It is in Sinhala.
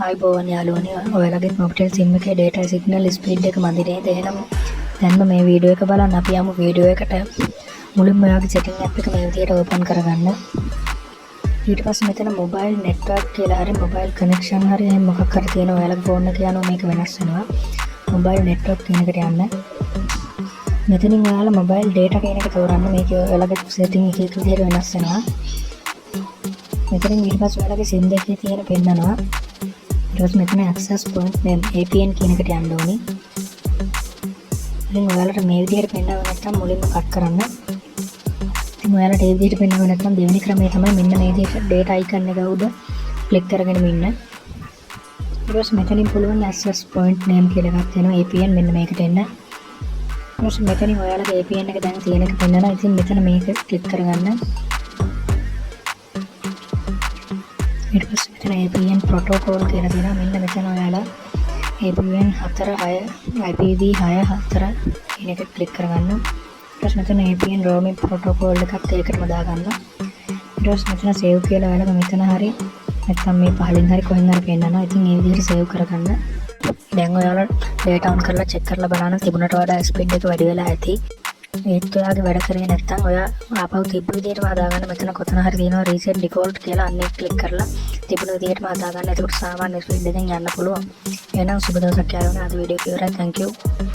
ආයිබෝවන් යාළුවනේ ඔයාලගේ මොබයිල් සිම් එකේ data signal speed එක මදි නේද? එහෙනම් දැන්ම මේ වීඩියෝ එක බලන්න. අපි යමු වීඩියෝ එකට. මුලින්ම ඔයාගේ setting app එක මේ විදිහට open කරගන්න. ඊට පස්සේ මෙතන mobile network කියලා හරි mobile connection හරි එහෙම මොකක් හරි තියෙනවා. ඔයාලගේ phone එක යනවා මේක වෙනස් වෙනවා. mobile network කියන එකට යන්න. මෙතනින් ඔයාලා mobile data කියන එක තෝරන්න. මේක ඔයාලගේ setting එකේ විදිහට වෙනස් වෙනවා. මෙතනින් ඊට පස්සේ ඔයාලගේ SIM දෙකේ තියෙන පෙන්නනවා. ඊට පස්සේ මෙතන access point name APN කියන එකට යන්න ඕනි. ඉතින් ඔයාලට මේ විදිහට පෙන්නව නැත්නම් මුලින්ම කට් කරන්න. ඉතින් ඔයාලට මේ විදිහට පෙන්නව නැත්නම් දෙවෙනි ක්‍රමය තමයි මෙන්න මේ විදිහට data icon එක උඩ ක්ලික් කරගෙන ඉන්න. ඊට පස්සේ මෙතනින් පුළුවන් access point name කියලා එකක් තියෙනවා APN මෙන්න මේකට එන්න. ඊට පස්සේ මෙතනින් ඔයාලගේ APN එක දැන් තියෙන එක පෙන්නනවා. ඉතින් මෙතන මේක ක්ලික් කරගන්න. ඊට පස්සේ මෙතන APN protocol කියලා තියෙනවා. මෙන්න මෙතන ඔයාලා APN 4 IPv6 කියන එක ක්ලික් කරගන්න. ඊට පස්සේ මෙතන APN roaming protocol එකත් ඒකටම දාගන්න. ඊට පස්සේ මෙතන save කියලා ඔයාලා මෙතන හරි නැත්නම් මේ පහලින් හරි කොහෙන් හරි පෙන්නනවා. ඉතින් මේ විදිහට save කරගන්න. දැන් ඔයාලා data on කරලා check කරලා බලන්න තිබුණට වඩා speed එක වැඩි වෙලා ඇති. ඒත් ඔයාගේ වැඩ කරේ නැත්නම් ඔයා ආපහු තිබ්බ විදිහටම හදාගන්න. මෙතන කොතන හරි තියෙනවා reset default කියලා අන්න ඒක ක්ලික් කරලා තිබුණ විදිහටම හදාගන්න. එතකොට සාමාන්‍ය ස්පීඩ් එකෙන් යන්න පුළුවන්. එහෙනම් සුබ දවසක් යාළුවනේ. අද වීඩියෝ එක ඉවරයි. thank you.